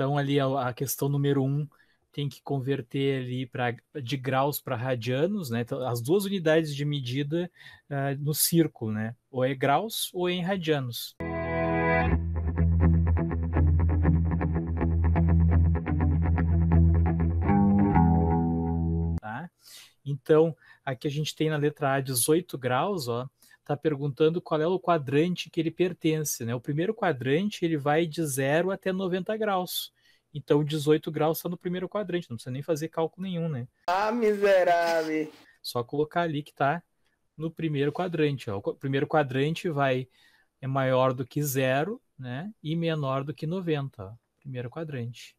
Então, ali a questão número 1 tem que converter ali de graus para radianos, né? Então, as duas unidades de medida no círculo, né? Ou é graus ou é em radianos. Tá? Então, aqui a gente tem na letra A 18 graus, ó, está perguntando qual é o quadrante que ele pertence, né? O primeiro quadrante ele vai de 0 até 90 graus. Então, 18 graus está no primeiro quadrante, não precisa nem fazer cálculo nenhum, né? Ah, miserável! Só colocar ali que está no primeiro quadrante. Ó. O primeiro quadrante é maior do que 0, né? E menor do que 90, ó. Primeiro quadrante.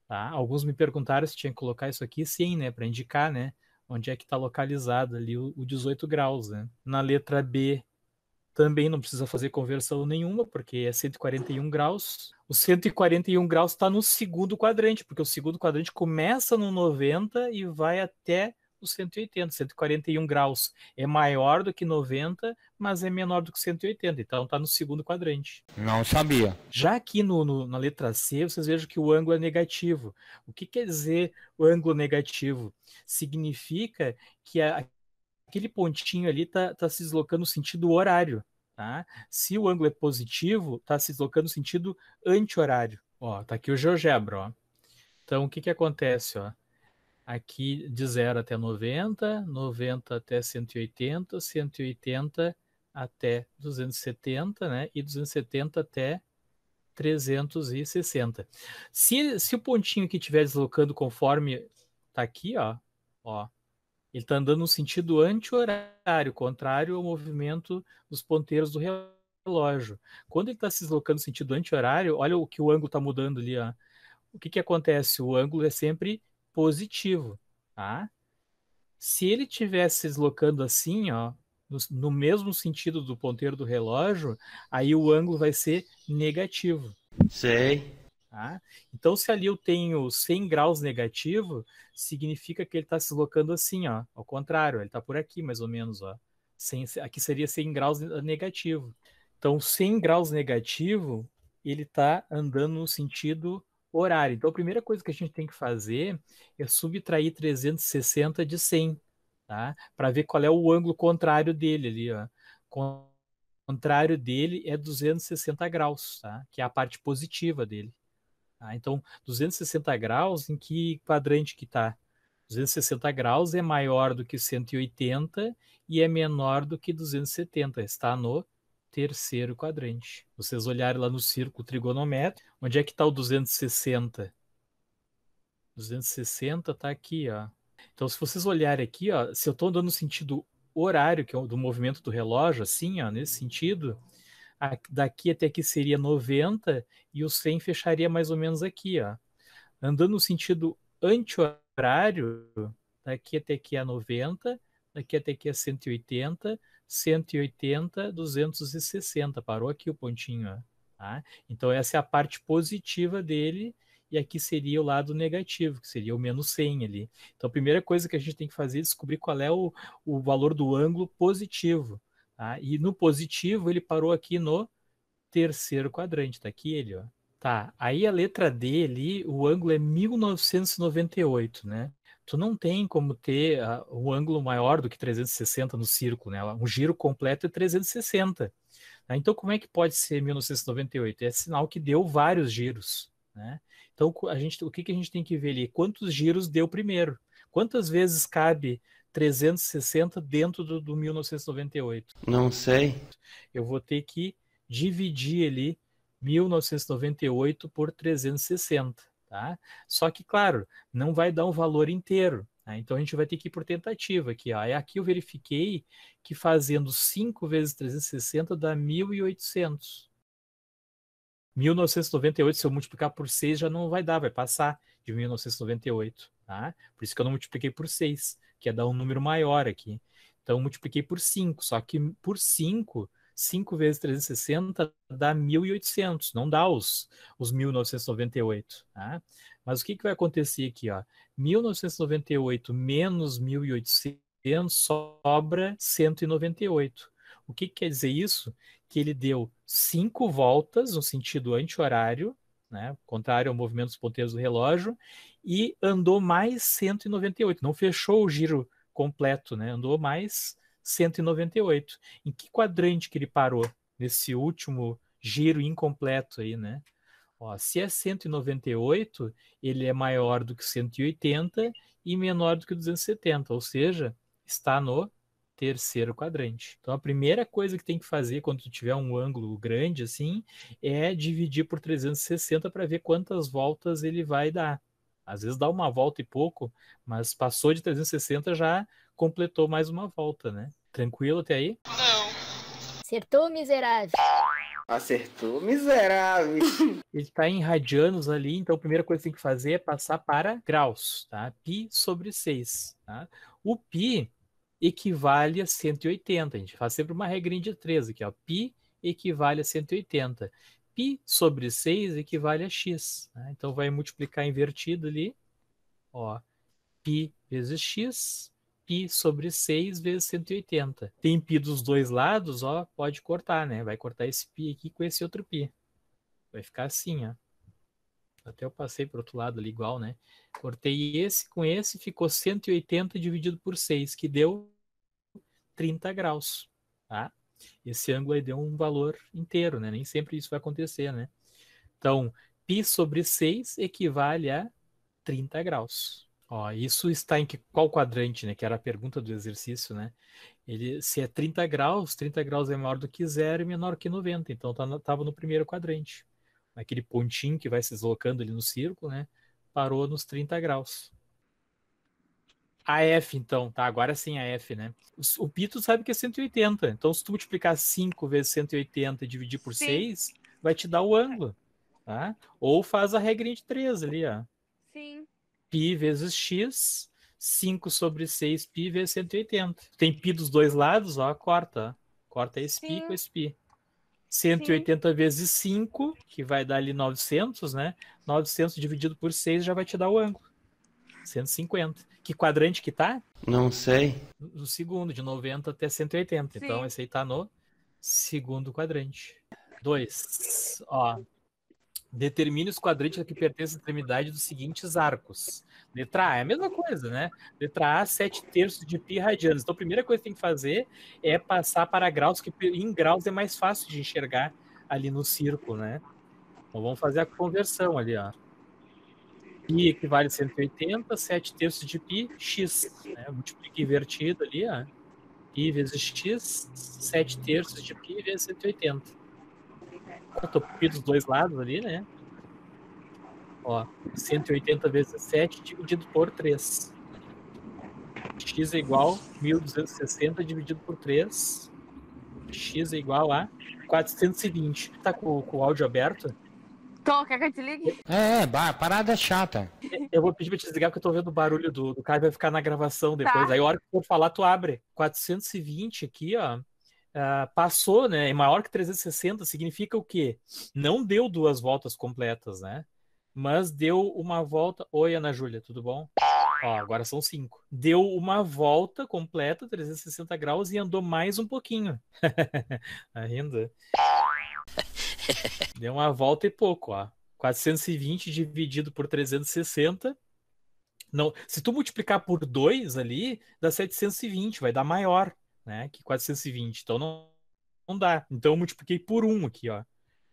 Tá? Alguns me perguntaram se tinha que colocar isso aqui, sim, né? Para indicar, né? Onde é que está localizado ali o 18 graus, né? Na letra B também não precisa fazer conversão nenhuma, porque é 141 graus. O 141 graus está no segundo quadrante, porque o segundo quadrante começa no 90 e vai até o 180. 141 graus é maior do que 90, mas é menor do que 180. Então está no segundo quadrante. Não sabia. Já aqui na letra C, vocês vejam que o ângulo é negativo. O que quer dizer o ângulo negativo? Significa que aquele pontinho ali está se deslocando no sentido horário. Tá? Se o ângulo é positivo, está se deslocando no sentido anti-horário. Ó, tá aqui o GeoGebra. Ó. Então, o que acontece? Ó? Aqui de 0 até 90, 90 até 180, 180 até 270, né? E 270 até 360. Se o pontinho aqui estiver deslocando conforme tá aqui, ó, ele está andando no sentido anti-horário, contrário ao movimento dos ponteiros do relógio. Quando ele está se deslocando no sentido anti-horário, olha o que o ângulo está mudando ali, ó. O que acontece? O ângulo é sempre positivo, tá? Se ele estivesse se deslocando assim, ó, no mesmo sentido do ponteiro do relógio, aí o ângulo vai ser negativo. Sei. Tá? Então, se ali eu tenho 100 graus negativo, significa que ele está se deslocando assim, ó, ao contrário, ele está por aqui mais ou menos. Ó. Aqui seria 100 graus negativo. Então, 100 graus negativo, ele está andando no sentido horário. Então, a primeira coisa que a gente tem que fazer é subtrair 360 de 100, tá? Para ver qual é o ângulo contrário dele ali. Ó. O contrário dele é 260 graus, tá? Que é a parte positiva dele. Tá? Então, 260 graus, em que quadrante que está? 260 graus é maior do que 180 e é menor do que 270. Está no terceiro quadrante. Vocês olharem lá no círculo trigonométrico, onde é que está o 260? 260 está aqui, ó. Então, se vocês olharem aqui, ó, se eu estou andando no sentido horário, que é o do movimento do relógio, assim, ó, nesse sentido, daqui até aqui seria 90 e o 100 fecharia mais ou menos aqui, ó. Andando no sentido anti-horário, daqui até aqui é 90, daqui até aqui é 180, 180, 260. Parou aqui o pontinho, ó. Tá? Então essa é a parte positiva dele e aqui seria o lado negativo, que seria o menos 100 ali. Então a primeira coisa que a gente tem que fazer é descobrir qual é o valor do ângulo positivo. Tá? E no positivo ele parou aqui no terceiro quadrante, tá aqui ele, ó. Tá, aí a letra D ali, o ângulo é 1998, né? Tu não tem como ter um ângulo maior do que 360 no círculo, né? Um giro completo é 360. Tá? Então, como é que pode ser 1998? É sinal que deu vários giros, né? Então, o que a gente tem que ver ali? Quantos giros deu primeiro? Quantas vezes cabe 360 dentro do 1998? Não sei. Eu vou ter que dividir ali 1998 por 360, tá? Só que, claro, não vai dar um valor inteiro, tá? Então a gente vai ter que ir por tentativa aqui, ó. E aqui eu verifiquei que fazendo 5 vezes 360 dá 1.800. 1998, se eu multiplicar por 6, já não vai dar, vai passar de 1998, tá? Por isso que eu não multipliquei por 6, que é dar um número maior aqui. Então, eu multipliquei por 5, só que por 5, 5 vezes 360 dá 1.800, não dá os 1998, tá? Mas o que vai acontecer aqui, ó? 1998 menos 1.800 sobra 198. O que quer dizer isso? Que ele deu 5 voltas no sentido anti-horário, né? Contrário ao movimento dos ponteiros do relógio, e andou mais 198. Não fechou o giro completo, né? Andou mais 198. Em que quadrante que ele parou nesse último giro incompleto aí, né? Ó, se é 198, ele é maior do que 180 e menor do que 270, ou seja, está no terceiro quadrante. Então a primeira coisa que tem que fazer quando tu tiver um ângulo grande assim é dividir por 360 para ver quantas voltas ele vai dar. Às vezes dá uma volta e pouco, mas passou de 360 já completou mais uma volta, né? Tranquilo até aí? Acertou, miserável. Acertou, miserável. Ele está em radianos ali, então a primeira coisa que tem que fazer é passar para graus, tá? Pi sobre 6, tá? O pi equivale a 180. A gente faz sempre uma regrinha de 3 aqui, ó. Pi equivale a 180. Pi sobre 6 equivale a x, né? Então vai multiplicar invertido ali, ó. Pi vezes x, pi sobre 6 vezes 180. Tem pi dos dois lados, ó, pode cortar, né? Vai cortar esse pi aqui com esse outro pi. Vai ficar assim, ó. Até eu passei para o outro lado ali igual, né? Cortei esse com esse, ficou 180 dividido por 6, que deu 30 graus, tá? Esse ângulo aí deu um valor inteiro, né? Nem sempre isso vai acontecer, né? Então, π sobre 6 equivale a 30 graus. Ó, isso está em qual quadrante, né? Que era a pergunta do exercício, né? Se é 30 graus é maior do que zero e menor que 90. Então, estava no primeiro quadrante. Aquele pontinho que vai se deslocando ali no círculo, né? Parou nos 30 graus. A F, então, tá? Agora sim a F, né? O π tu sabe que é 180. Então, se tu multiplicar 5 vezes 180 e dividir por 6, vai te dar o ângulo, tá? Ou faz a regrinha de 3 ali, ó. Sim. Π vezes x, 5 sobre 6 π vezes 180. Tem π dos dois lados, ó, corta. Corta esse π com esse π. 180 vezes 5, que vai dar ali 900, né? 900 dividido por 6 já vai te dar o ângulo. 150. Que quadrante que tá? Não sei. No segundo, de 90 até 180. Sim. Então, esse aí tá no segundo quadrante. 2. Ó. Determine os quadrantes a que pertence a extremidade dos seguintes arcos. Letra A é a mesma coisa, né? Letra A, 7/3 de π radianos. Então, a primeira coisa que tem que fazer é passar para graus, que em graus é mais fácil de enxergar ali no círculo, né? Então, vamos fazer a conversão ali, ó. π equivale a 180, 7/3 de π, x. Né? Multiplica invertido ali, ó. π vezes x, 7/3 de π vezes 180. Cortou π dos dois lados ali, né? Ó, 180 vezes 7 dividido por 3. X é igual a 1.260 dividido por 3. X é igual a 420. Tá com o áudio aberto? Tom, quer que eu te ligue? Parada chata. Eu vou pedir pra te desligar porque eu tô vendo o barulho do cara, vai ficar na gravação depois. Tá. Aí a hora que for falar, tu abre. 420 aqui, ó. Passou, né? É maior que 360, significa o quê? Não deu 2 voltas completas, né? Mas deu uma volta. Oi, Ana Júlia, tudo bom? Ó, agora são 5. Deu uma volta completa, 360 graus, e andou mais um pouquinho. Ainda. Deu uma volta e pouco, ó. 420 dividido por 360. Não, se tu multiplicar por 2 ali, dá 720, vai dar maior, né, que 420. Então não dá. Então eu multipliquei por 1 aqui, ó.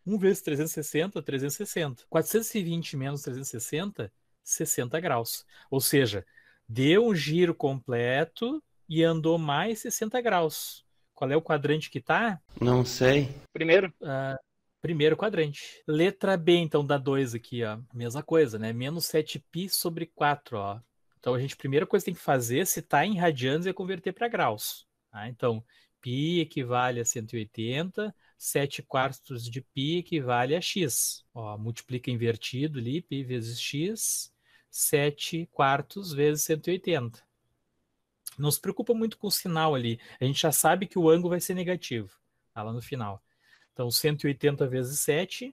1 vezes 360, 360. 420 menos 360, 60 graus. Ou seja, deu um giro completo e andou mais 60 graus. Qual é o quadrante que tá? Não sei. Primeiro? Primeiro quadrante. Letra B, então, dá 2 aqui, ó. Mesma coisa, né? Menos 7π sobre 4, ó. Então, a gente, primeira coisa que tem que fazer, se tá em radianos, é converter para graus. Tá? Então, π equivale a 180, 7/4 de π equivale a x. Ó, multiplica invertido ali, π vezes x, 7/4 vezes 180. Não se preocupa muito com o sinal ali. A gente já sabe que o ângulo vai ser negativo, tá lá no final. Então, 180 vezes 7,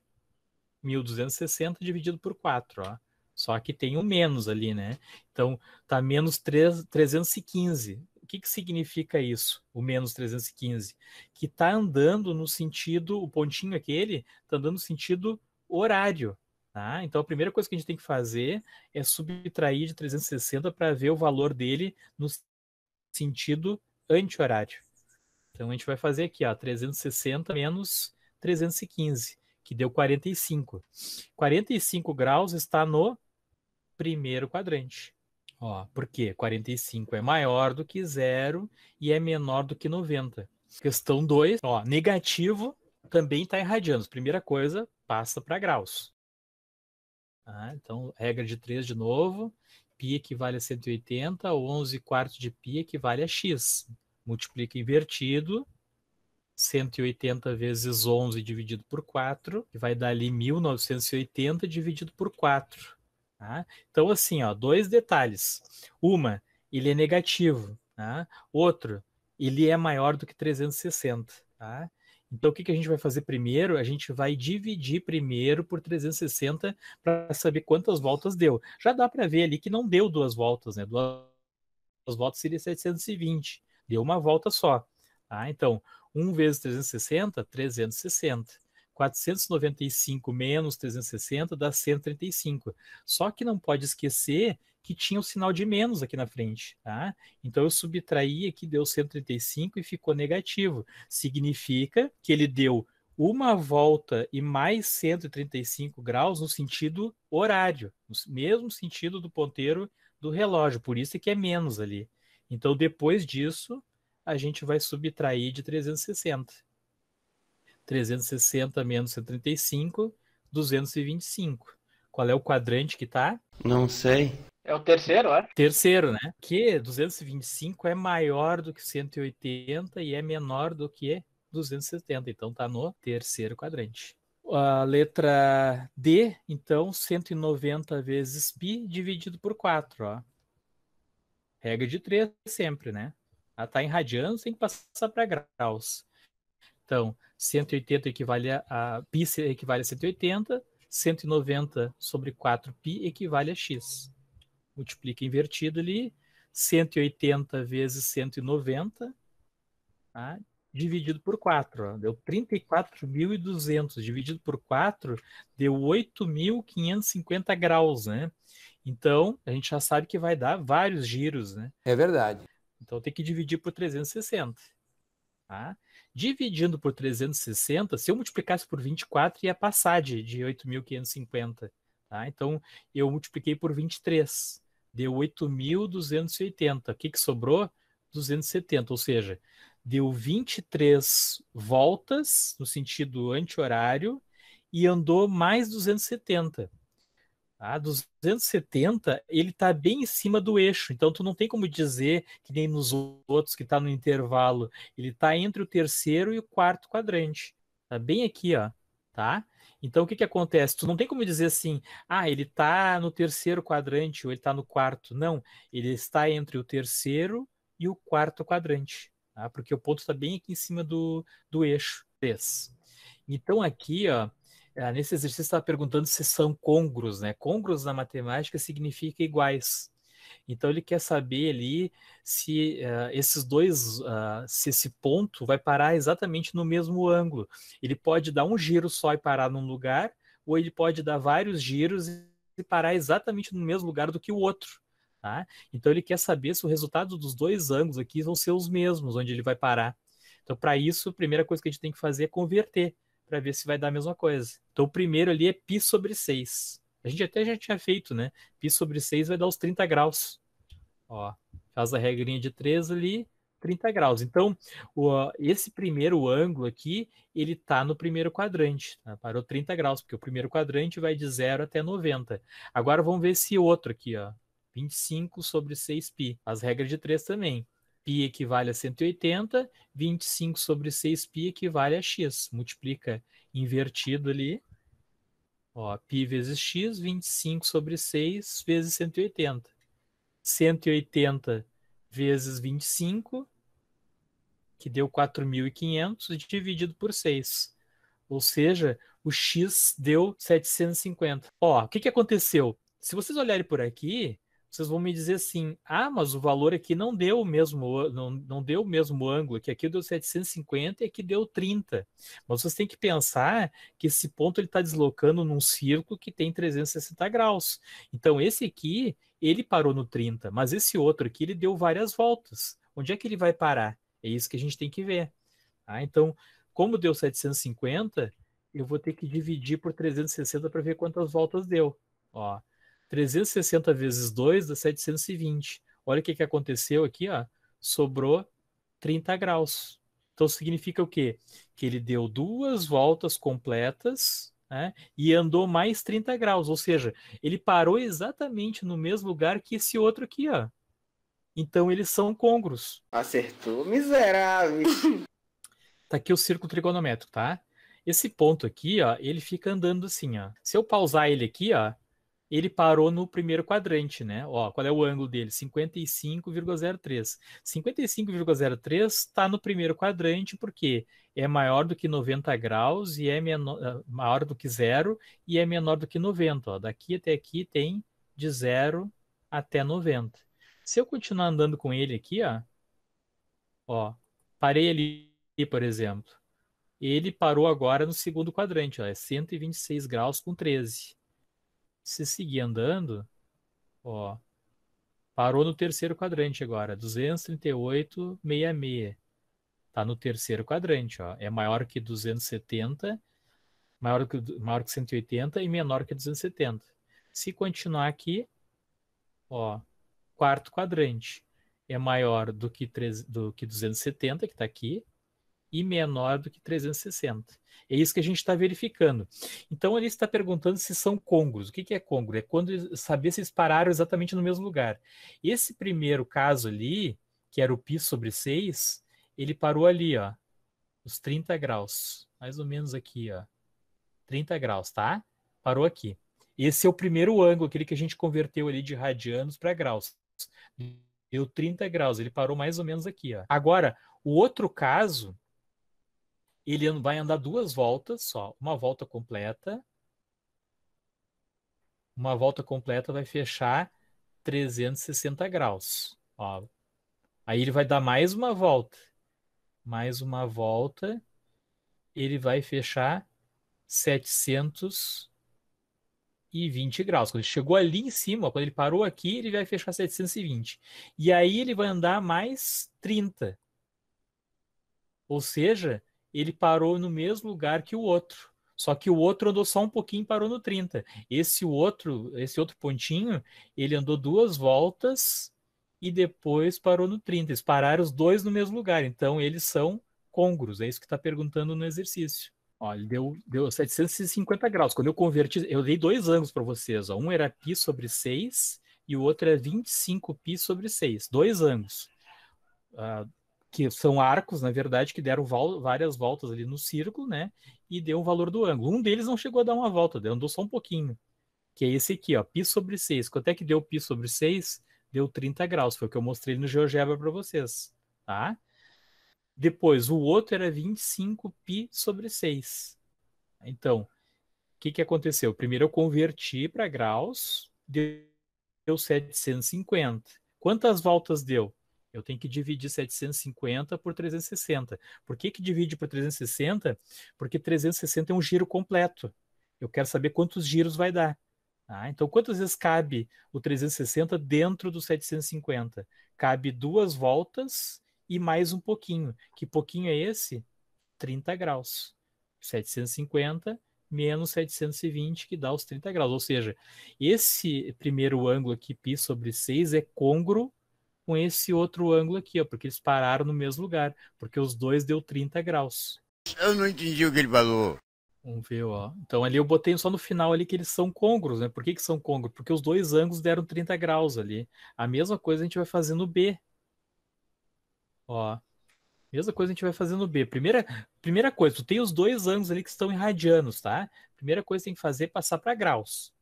1.260 dividido por 4, ó. Só que tem um menos ali, né? Então, tá menos 315. O que significa isso, o menos 315? Que tá andando no sentido, o pontinho aquele, tá andando no sentido horário, Tá? Então, a primeira coisa que a gente tem que fazer é subtrair de 360 para ver o valor dele no sentido anti-horário. Então, a gente vai fazer aqui, ó, 360 menos 315, que deu 45. 45 graus está no primeiro quadrante. Ó, por quê? 45 é maior do que zero e é menor do que 90. Questão 2, ó, negativo também está em radianos. Primeira coisa, passa para graus. Tá? Então, regra de 3 de novo. Π equivale a 180, 11 quartos de π equivale a x. Multiplica invertido. 180 vezes 11 dividido por 4, que vai dar ali 1980 dividido por 4. Tá? Então, assim, ó, dois detalhes. Uma, ele é negativo. Tá? Outro, ele é maior do que 360. Tá? Então, o que a gente vai fazer primeiro? A gente vai dividir primeiro por 360 para saber quantas voltas deu. Já dá para ver ali que não deu 2 voltas, né? 2 voltas seria 720. Deu uma volta só. Tá? Então, 1 vezes 360, 360. 495 menos 360 dá 135. Só que não pode esquecer que tinha o sinal de menos aqui na frente. Tá? Então, eu subtraí aqui, deu 135 e ficou negativo. Significa que ele deu uma volta e mais 135 graus no sentido horário, no mesmo sentido do ponteiro do relógio. Por isso é que é menos ali. Então, depois disso, a gente vai subtrair de 360. 360 menos 135, 225. Qual é o quadrante que está? Não sei. É o terceiro, é? Terceiro, né? Que 225 é maior do que 180 e é menor do que 270. Então, está no terceiro quadrante. A letra D, então, 190 vezes π dividido por 4. Ó. Regra de 3 sempre, né? Ela está em radianos, tem que passar para graus. Então, 180 equivale a π equivale a 180, 190 sobre 4π equivale a x. Multiplica invertido ali, 180 vezes 190, tá? Dividido por 4. Ó. Deu 34.200. Dividido por 4, deu 8.550 graus, né? Então, a gente já sabe que vai dar vários giros, né? É verdade. Então, tem que dividir por 360. Tá? Dividindo por 360, se eu multiplicasse por 24, ia passar de 8.550. Tá? Então, eu multipliquei por 23. Deu 8.280. O que sobrou? 270. Ou seja, deu 23 voltas no sentido anti-horário e andou mais 270. Tá? 270, ele está bem em cima do eixo, então tu não tem como dizer que nem nos outros que está no intervalo, ele está entre o terceiro e o quarto quadrante, tá bem aqui, ó, tá? Então o que acontece? Tu não tem como dizer assim, ele está no terceiro quadrante ou ele está no quarto, não, ele está entre o terceiro e o quarto quadrante, tá? Porque o ponto está bem aqui em cima do eixo 3. Então aqui, ó, nesse exercício estava perguntando se são côngruos, né? Côngruos na matemática significa iguais. Então ele quer saber ali se esses dois, se esse ponto vai parar exatamente no mesmo ângulo. Ele pode dar um giro só e parar num lugar, ou ele pode dar vários giros e parar exatamente no mesmo lugar do que o outro. Tá? Então ele quer saber se o resultado dos dois ângulos aqui vão ser os mesmos, onde ele vai parar. Então, para isso, a primeira coisa que a gente tem que fazer é converter, para ver se vai dar a mesma coisa. Então, o primeiro ali é π sobre 6. A gente até já tinha feito, né? Π sobre 6 vai dar os 30 graus. Ó, faz a regrinha de 3 ali, 30 graus. Então, esse primeiro ângulo aqui, ele está no primeiro quadrante. Tá? Parou 30 graus, porque o primeiro quadrante vai de 0 até 90. Agora, vamos ver esse outro aqui, ó. 25 sobre 6π. As regras de 3 também. π equivale a 180, 25 sobre 6π equivale a x. Multiplica invertido ali. Ó, π vezes x, 25 sobre 6 vezes 180. 180 vezes 25, que deu 4.500, dividido por 6. Ou seja, o x deu 750. Ó, o que aconteceu? Se vocês olharem por aqui, vocês vão me dizer assim, mas o valor aqui não deu o mesmo, não deu o mesmo ângulo, que aqui deu 750 e aqui deu 30. Mas vocês têm que pensar que esse ponto ele está deslocando num círculo que tem 360 graus. Então esse aqui, ele parou no 30, mas esse outro aqui, ele deu várias voltas. Onde é que ele vai parar? É isso que a gente tem que ver. Tá? Então, como deu 750, eu vou ter que dividir por 360 para ver quantas voltas deu. Ó, 360 vezes 2 dá 720. Olha o que aconteceu aqui, ó. Sobrou 30 graus. Então significa o quê? Que ele deu 2 voltas completas, né, e andou mais 30 graus. Ou seja, ele parou exatamente no mesmo lugar que esse outro aqui, ó. Então eles são côngruos. Acertou, miserável. Tá aqui o círculo trigonométrico, tá? Esse ponto aqui, ó, ele fica andando assim, ó. Se eu pausar ele aqui, ó, ele parou no primeiro quadrante, né? Ó, qual é o ângulo dele? 55,03. 55,03 está no primeiro quadrante porque é maior do que 90 graus e é maior do que zero e é menor do que 90. Ó. Daqui até aqui tem de 0 até 90. Se eu continuar andando com ele aqui, ó, parei ali, por exemplo. Ele parou agora no segundo quadrante, ó, é 126 graus com 13. Se seguir andando, ó, parou no terceiro quadrante agora, 238,66. Tá no terceiro quadrante, ó. É maior que 270, maior que 180 e menor que 270. Se continuar aqui, ó, quarto quadrante. É maior do que 270, que está aqui, e menor do que 360. É isso que a gente está verificando. Então, ele está perguntando se são côngruos. O que é côngruo? É quando saber se eles pararam exatamente no mesmo lugar. Esse primeiro caso ali, que era o π sobre 6, ele parou ali, ó, os 30 graus. Mais ou menos aqui, ó. 30 graus, tá? Parou aqui. Esse é o primeiro ângulo, aquele que a gente converteu ali de radianos para graus. Deu 30 graus, ele parou mais ou menos aqui, ó. Agora, o outro caso, ele vai andar 2 voltas só. Uma volta completa vai fechar 360 graus. Ó. Aí ele vai dar mais uma volta. Mais uma volta. Ele vai fechar 720 graus. Quando ele chegou ali em cima, ó, quando ele parou aqui, ele vai fechar 720. E aí ele vai andar mais 30. Ou seja, ele parou no mesmo lugar que o outro. Só que o outro andou só um pouquinho e parou no 30. Esse outro pontinho, ele andou 2 voltas e depois parou no 30. Eles pararam os dois no mesmo lugar. Então, eles são côngruos. É isso que está perguntando no exercício. Ó, ele deu 750 graus. Quando eu converti, eu dei 2 ângulos para vocês. Ó. Um era π sobre 6 e o outro é 25 π sobre 6. 2 ângulos. Que são arcos, na verdade, que deram várias voltas ali no círculo, né? E deu o valor do ângulo. Um deles não chegou a dar uma volta, andou só um pouquinho. Que é esse aqui, ó, π sobre 6. Quanto é que deu π sobre 6? Deu 30 graus. Foi o que eu mostrei no GeoGebra para vocês, tá? Depois, o outro era 25 π sobre 6. Então, o que aconteceu? Primeiro eu converti para graus, deu 750. Quantas voltas deu? Eu tenho que dividir 750 por 360. Por que divide por 360? Porque 360 é um giro completo. Eu quero saber quantos giros vai dar. Tá? Então, quantas vezes cabe o 360 dentro do 750? Cabe 2 voltas e mais um pouquinho. Que pouquinho é esse? 30 graus. 750 menos 720, que dá os 30 graus. Ou seja, esse primeiro ângulo aqui, π sobre 6, é côngruo com esse outro ângulo aqui, ó, porque eles pararam no mesmo lugar, porque os dois deu 30 graus. Eu não entendi o que ele falou. Vamos ver, ó. Então ali eu botei só no final ali que eles são côngruos, né? Por que são côngruos? Porque os dois ângulos deram 30 graus ali. A mesma coisa a gente vai fazer no B. Ó. Mesma coisa a gente vai fazer no B. Primeira coisa, tu tem os dois ângulos ali que estão em radianos, tá? Primeira coisa que tem que fazer é passar para graus.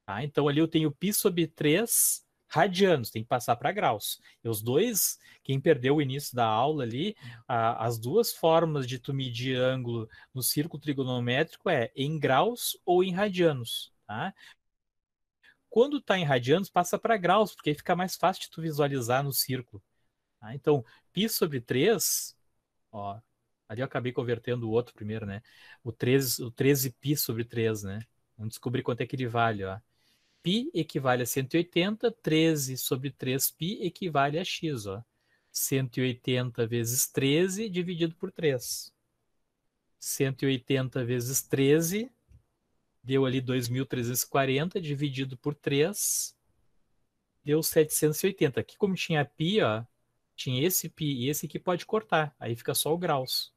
Tá? Então ali eu tenho π sobre 3 radianos, tem que passar para graus. E os dois, quem perdeu o início da aula ali, as duas formas de tu medir ângulo no círculo trigonométrico é em graus ou em radianos. Tá? Quando está em radianos, passa para graus, porque aí fica mais fácil de tu visualizar no círculo. Tá? Então, π sobre 3, ó, ali eu acabei convertendo o outro primeiro, né? O 13π sobre 3, né? Vamos descobrir quanto é que ele vale, ó. Π equivale a 180, 13 sobre 3π equivale a x, ó. 180 vezes 13 dividido por 3. 180 vezes 13 deu ali 2.340 dividido por 3 deu 780. Aqui como tinha π, ó, tinha esse π e esse aqui pode cortar, aí fica só o graus.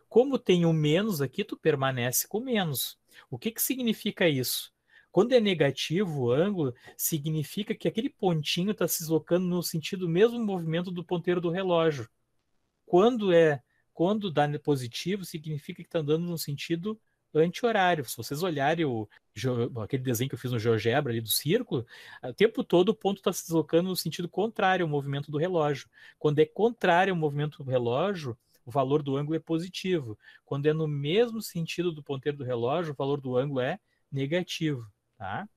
Como tem um menos aqui, tu permanece com menos. O que significa isso? Quando é negativo o ângulo, significa que aquele pontinho está se deslocando no sentido mesmo movimento do ponteiro do relógio. Quando dá positivo, significa que está andando no sentido anti-horário. Se vocês olharem aquele desenho que eu fiz no GeoGebra ali do círculo, o tempo todo o ponto está se deslocando no sentido contrário ao movimento do relógio. Quando é contrário ao movimento do relógio, o valor do ângulo é positivo. Quando é no mesmo sentido do ponteiro do relógio, o valor do ângulo é negativo. Tá?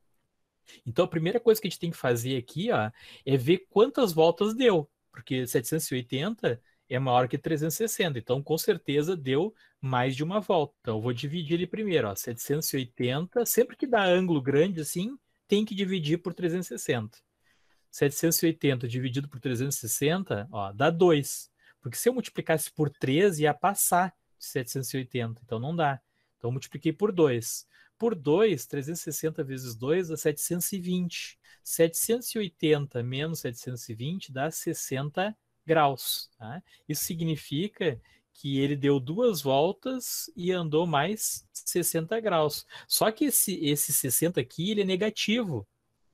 Então a primeira coisa que a gente tem que fazer aqui, ó, é ver quantas voltas deu, porque 780 é maior que 360, então com certeza deu mais de uma volta. Então eu vou dividir ele primeiro, ó, 780, sempre que dá ângulo grande assim, tem que dividir por 360. 780 dividido por 360, ó, dá 2, porque se eu multiplicasse por 3 ia passar de 780, então não dá. Então eu multipliquei por 2. Por 2, 360 vezes 2 dá 720. 780 menos 720 dá 60 graus. Tá? Isso significa que ele deu 2 voltas e andou mais 60 graus. Só que esse 60 aqui ele é negativo,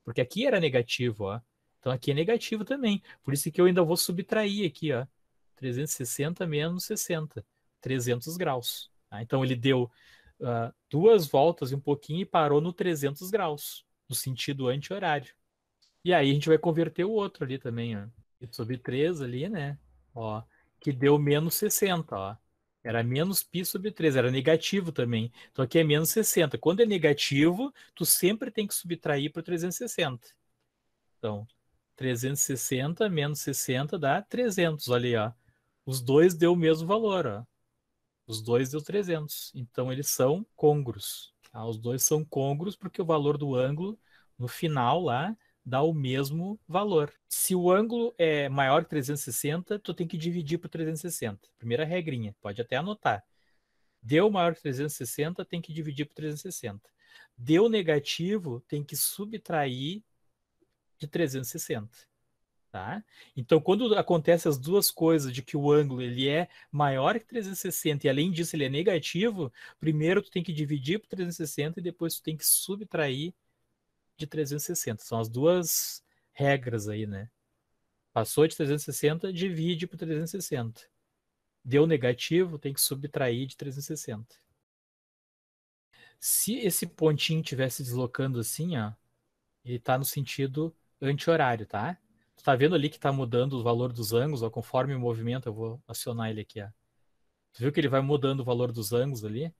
porque aqui era negativo. Ó. Então aqui é negativo também. Por isso que eu ainda vou subtrair aqui. Ó. 360 menos 60. 300 graus. Tá? Então ele deu 2 voltas e um pouquinho e parou no 300 graus, no sentido anti-horário. E aí a gente vai converter o outro ali também, ó. E sobre 3 ali, né? Ó, que deu menos 60, ó. Era menos π sobre 3, era negativo também. Então aqui é menos 60. Quando é negativo, tu sempre tem que subtrair para 360. Então, 360 menos 60 dá 300, olha aí, ó. Os dois deu o mesmo valor, ó. Os dois deu 300. Então, eles são côngruos. Tá? Os dois são côngruos porque o valor do ângulo, no final lá, dá o mesmo valor. Se o ângulo é maior que 360, tu tem que dividir por 360. Primeira regrinha, pode até anotar. Deu maior que 360, tem que dividir por 360. Deu negativo, tem que subtrair de 360. Tá? Então, quando acontece as duas coisas de que o ângulo ele é maior que 360 e além disso ele é negativo, primeiro tu tem que dividir por 360 e depois tu tem que subtrair de 360. São as duas regras aí, né? Passou de 360, divide por 360. Deu negativo, tem que subtrair de 360. Se esse pontinho estiver se deslocando assim, ó, ele está no sentido anti-horário, tá? Tu tá vendo ali que tá mudando o valor dos ângulos, ó, conforme o movimento, eu vou acionar ele aqui, ó. Tu viu que ele vai mudando o valor dos ângulos ali?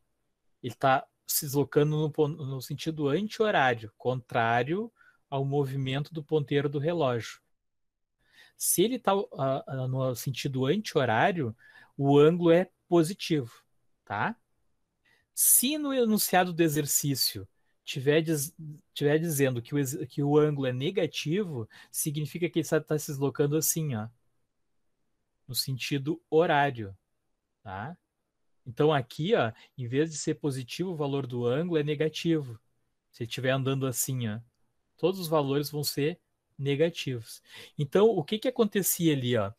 Ele tá se deslocando no sentido anti-horário, contrário ao movimento do ponteiro do relógio. Se ele tá no sentido anti-horário, o ângulo é positivo, tá? Se no enunciado do exercício tiver dizendo que o ângulo é negativo, significa que ele está se deslocando assim, ó, no sentido horário, tá? Então aqui, ó, em vez de ser positivo, o valor do ângulo é negativo. Se ele estiver andando assim, ó, todos os valores vão ser negativos. Então, o que acontecia ali, ó?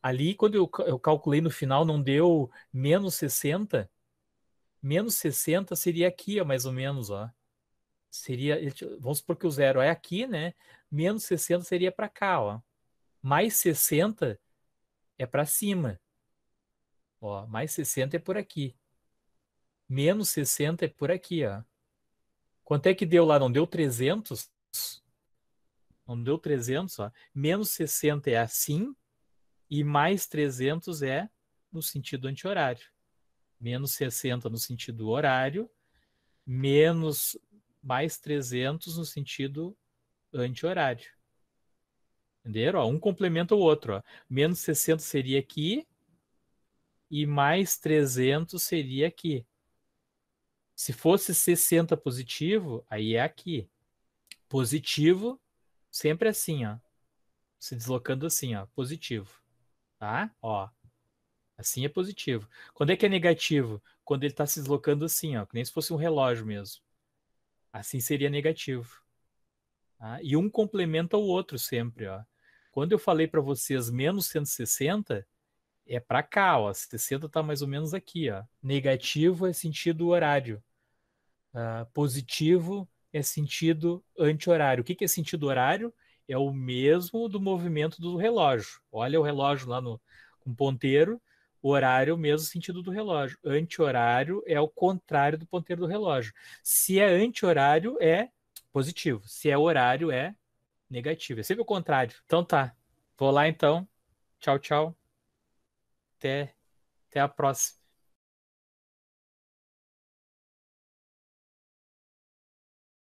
Ali, quando eu calculei no final, não deu menos 60? Menos 60 seria aqui, ó, mais ou menos, ó. Seria, vamos supor que o zero é aqui, né? Menos 60 seria para cá, ó. Mais 60 é para cima. Ó, mais 60 é por aqui. Menos 60 é por aqui, ó. Quanto é que deu lá? Não deu 300? Não deu 300, ó. Menos 60 é assim e mais 300 é no sentido anti-horário. Menos 60 no sentido horário, menos mais 300 no sentido anti-horário. Entenderam? Ó, um complementa o outro. Ó. Menos 60 seria aqui e mais 300 seria aqui. Se fosse 60 positivo, aí é aqui. Positivo, sempre assim, ó. Se deslocando assim, ó. Positivo. Tá? Ó. Assim é positivo. Quando é que é negativo? Quando ele está se deslocando assim, ó. Que nem se fosse um relógio mesmo. Assim seria negativo. Tá? E um complementa o outro sempre, ó. Quando eu falei para vocês menos 160, é para cá, ó. 60 está mais ou menos aqui, ó. Negativo é sentido horário. Positivo é sentido anti-horário. O que que é sentido horário? É o mesmo do movimento do relógio. Olha o relógio lá no com ponteiro, o horário é o mesmo sentido do relógio. Anti-horário é o contrário do ponteiro do relógio. Se é anti-horário, é positivo. Se é horário, é negativo. É sempre o contrário. Então tá. Vou lá então. Tchau, tchau. Até a próxima.